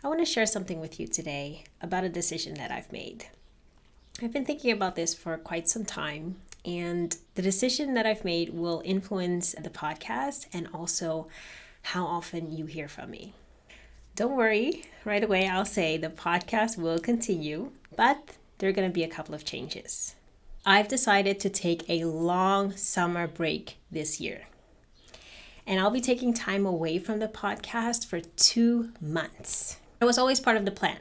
I want to share something with you today about a decision that I've made. I've been thinking about this for quite some time, and the decision that I've made will influence the podcast and also how often you hear from me. Don't worry, right away I'll say the podcast will continue, but there are going to be a couple of changes. I've decided to take a long summer break this year, and I'll be taking time away from the podcast for 2 months. It was always part of the plan.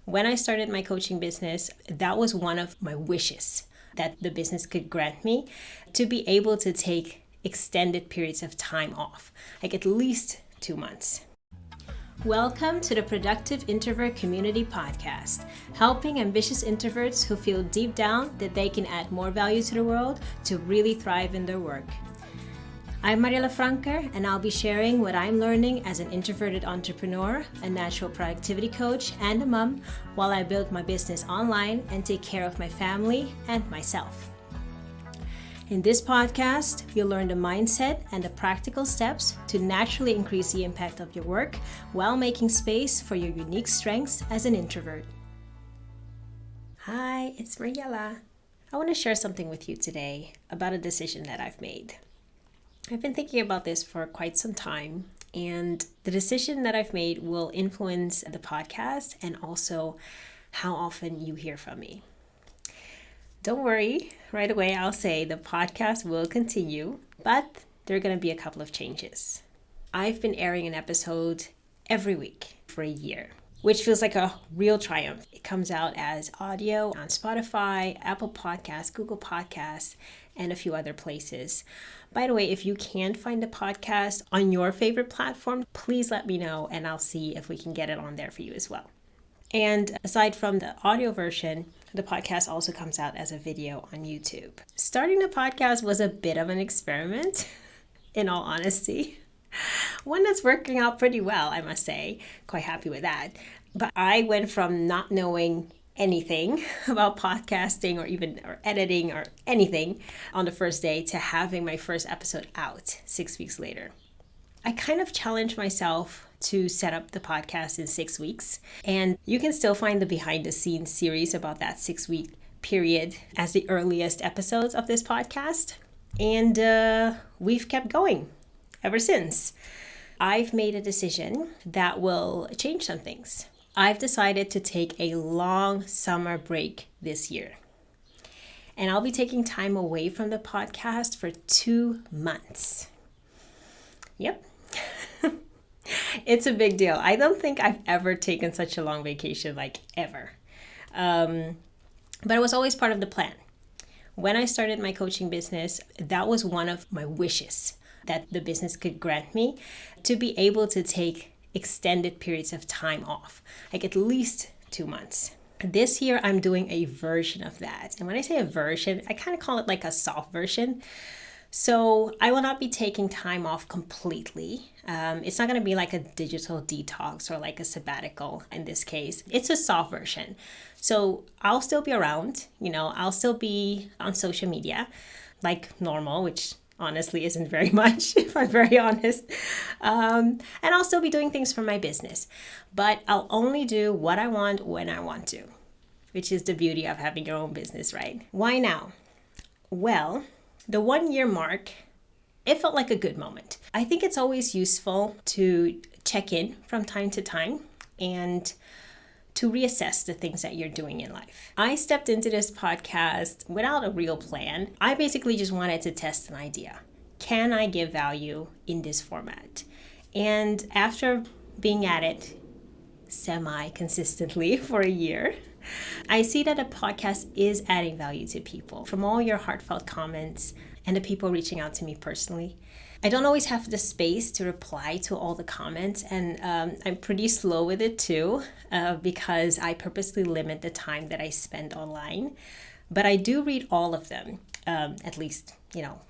When I started my coaching business, that was one of my wishes that the business could grant me, to be able to take extended periods of time off, like at least 2 months. Welcome to the Productive Introvert Community Podcast, helping ambitious introverts who feel deep down that they can add more value to the world to really thrive in their work. I'm Mariella I've, and I'll be sharing what I'm learning as an introverted entrepreneur, a natural productivity coach, and a mom while I build my business online and take care of my family and myself. In this podcast, you'll learn the mindset and the practical steps to naturally increase the impact of your work while making space for your unique strengths as an introvert. Hi, it's Mariella. I want to share something with you today about a decision that I've made. I've been thinking about this for quite some time, and the decision that I've made will influence the podcast and also how often you hear from me. Don't worry, right away I'll say the podcast will continue, but there are going to be a couple of changes. I've been airing an episode every week for a year, which feels like a real triumph. It comes out as audio on Spotify, Apple Podcasts, Google Podcasts, and a few other places. By the way, if you can't find the podcast on your favorite platform, please let me know and I'll see if we can get it on there for you as well. And aside from the audio version, the podcast also comes out as a video on YouTube. Starting the podcast was a bit of an experiment, in all honesty. One that's working out pretty well, I must say. Quite happy with that. But I went from not knowing anything about podcasting or editing or anything on the first day to having my first episode out 6 weeks later. I kind of challenged myself to set up the podcast in 6 weeks, and you can still find the behind the scenes series about that 6-week period as the earliest episodes of this podcast. And we've kept going ever since. I've made a decision that will change some things. I've decided to take a long summer break this year. And I'll be taking time away from the podcast for 2 months. Yep. It's a big deal. I don't think I've ever taken such a long vacation, like ever. But it was always part of the plan. When I started my coaching business, that was one of my wishes that the business could grant me, to be able to take extended periods of time off, like at least 2 months. This year, I'm doing a version of that. And when I say a version, I kind of call it like a soft version. So I will not be taking time off completely. It's not going to be like a digital detox or like a sabbatical in this case. It's a soft version. So I'll still be around, I'll still be on social media like normal, which honestly isn't very much, if I'm very honest. And I'll still be doing things for my business, but I'll only do what I want when I want to, which is the beauty of having your own business, right? Why now? Well, the 1 year mark, it felt like a good moment. I think it's always useful to check in from time to time and to reassess the things that you're doing in life. I stepped into this podcast without a real plan. I basically just wanted to test an idea. Can I give value in this format? And after being at it semi-consistently for a year, I see that a podcast is adding value to people. From all your heartfelt comments and the people reaching out to me personally, I don't always have the space to reply to all the comments, and I'm pretty slow with it too, because I purposely limit the time that I spend online. But I do read all of them, at least,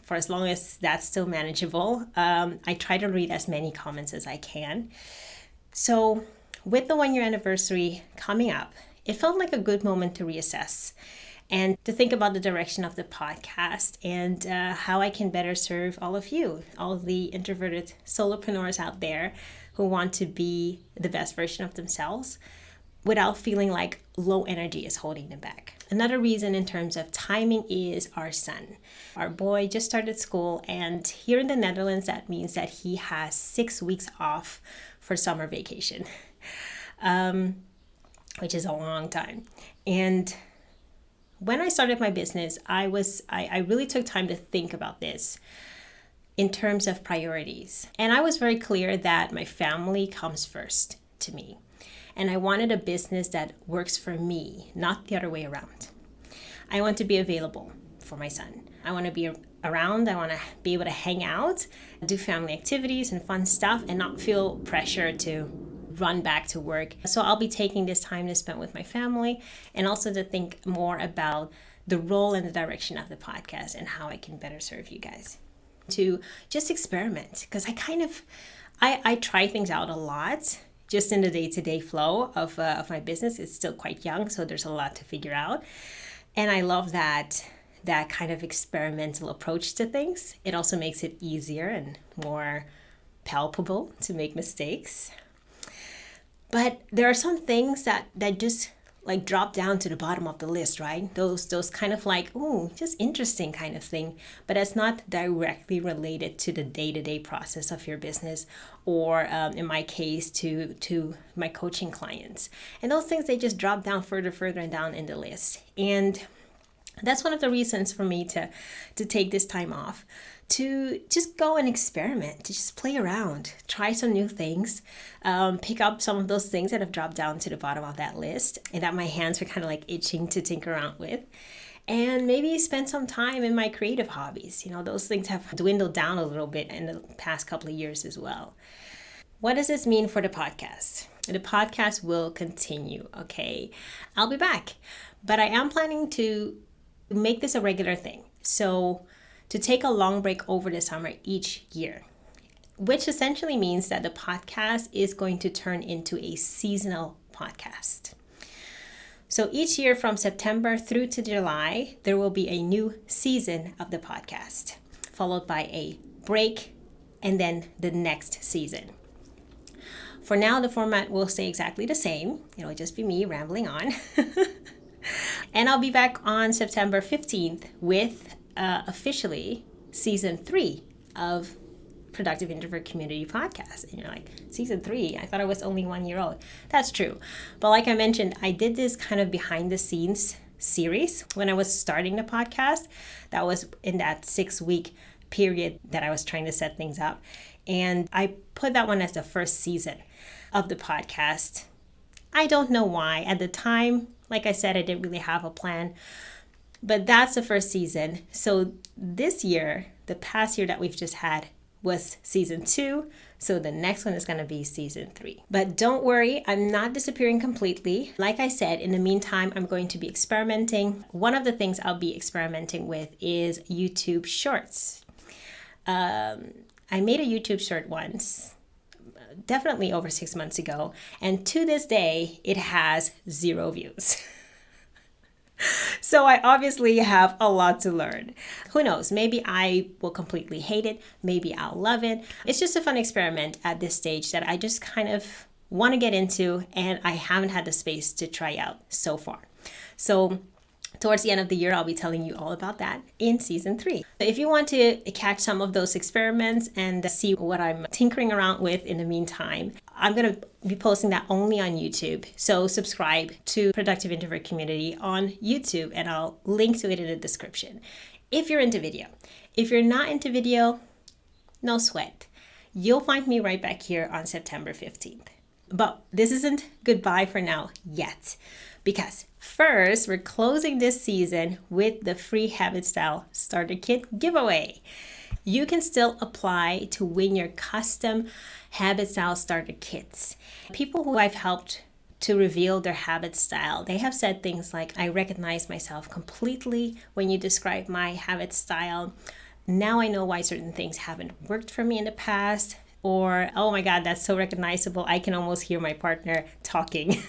for as long as that's still manageable. I try to read as many comments as I can. So with the 1 year anniversary coming up, it felt like a good moment to reassess and to think about the direction of the podcast and how I can better serve all of you, all of the introverted solopreneurs out there who want to be the best version of themselves without feeling like low energy is holding them back. Another reason in terms of timing is our son. Our boy just started school, and here in the Netherlands, that means that he has 6 weeks off for summer vacation, which is a long time. And when I started my business, I really took time to think about this in terms of priorities. And I was very clear that my family comes first to me. And I wanted a business that works for me, not the other way around. I want to be available for my son. I want to be around. I want to be able to hang out, do family activities and fun stuff, and not feel pressure to run back to work. So I'll be taking this time to spend with my family, and also to think more about the role and the direction of the podcast and how I can better serve you guys. To just experiment, because I try things out a lot just in the day-to-day flow of my business. It's still quite young, so there's a lot to figure out. And I love that kind of experimental approach to things. It also makes it easier and more palpable to make mistakes. But there are some things that just like drop down to the bottom of the list, right? Those kind of like, just interesting kind of thing. But it's not directly related to the day-to-day process of your business, or in my case, to my coaching clients. And those things, they just drop down further and down in the list. And that's one of the reasons for me to take this time off, to just go and experiment, to just play around, try some new things, pick up some of those things that have dropped down to the bottom of that list and that my hands are kind of like itching to tinker around with, and maybe spend some time in my creative hobbies. Those things have dwindled down a little bit in the past couple of years as well. What does this mean for the podcast? The podcast will continue, okay? I'll be back, but I am planning to make this a regular thing. So to take a long break over the summer each year, which essentially means that the podcast is going to turn into a seasonal podcast. So each year from September through to July, there will be a new season of the podcast, followed by a break, and then the next season. For now, the format will stay exactly the same. It'll just be me rambling on. And I'll be back on September 15th with officially season 3 of Productive Introvert Community Podcast. And you're like, season 3? I thought I was only 1 year old. That's true. But like I mentioned, I did this kind of behind the scenes series when I was starting the podcast. That was in that 6-week period that I was trying to set things up. And I put that one as the first season of the podcast. I don't know why. At the time, like I said, I didn't really have a plan. But that's the first season. So this year, the past year that we've just had, was season 2. So the next one is going to be season 3. But don't worry, I'm not disappearing completely. Like I said, in the meantime, I'm going to be experimenting. One of the things I'll be experimenting with is YouTube Shorts. I made a YouTube short once, definitely over 6 months ago. And to this day, it has 0 views. So I obviously have a lot to learn. Who knows? Maybe I will completely hate it. Maybe I'll love it. It's just a fun experiment at this stage that I just kind of want to get into, and I haven't had the space to try out so far. So towards the end of the year, I'll be telling you all about that in season 3. If you want to catch some of those experiments and see what I'm tinkering around with in the meantime, I'm going to be posting that only on YouTube. So subscribe to Productive Introvert Community on YouTube, and I'll link to it in the description if you're into video. If you're not into video, no sweat. You'll find me right back here on September 15th. But this isn't goodbye for now yet, because first, we're closing this season with the free Habit Style Starter Kit giveaway. You can still apply to win your custom Habit Style Starter Kits. People who I've helped to reveal their habit style, they have said things like, I recognize myself completely when you describe my habit style. Now I know why certain things haven't worked for me in the past. Or, oh my God, that's so recognizable. I can almost hear my partner talking.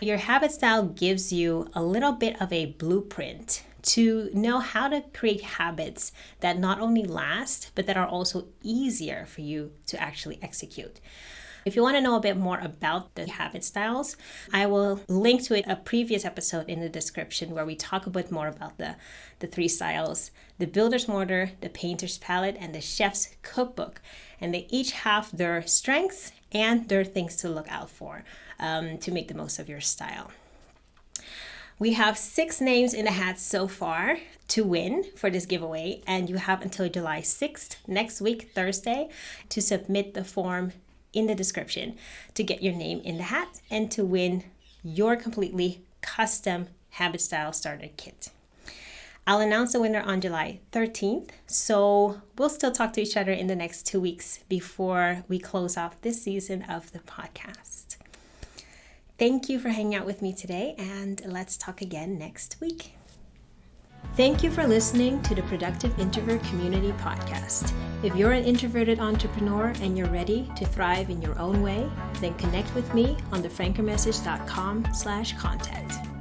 Your habit style gives you a little bit of a blueprint to know how to create habits that not only last, but that are also easier for you to actually execute. If you want to know a bit more about the habit styles, I will link to a previous episode in the description where we talk a bit more about the 3 styles, the builder's mortar, the painter's palette, and the chef's cookbook. And they each have their strengths and their things to look out for to make the most of your style. We have 6 names in the hat so far to win for this giveaway, and you have until July 6th, next week, Thursday, to submit the form in the description to get your name in the hat and to win your completely custom habit style starter kit. I'll announce the winner on July 13th, so we'll still talk to each other in the next 2 weeks before we close off this season of the podcast. Thank you for hanging out with me today, and let's talk again next week. Thank you for listening to the Productive Introvert Community Podcast. If you're an introverted entrepreneur and you're ready to thrive in your own way, then connect with me on thefrankermessage.com/contact.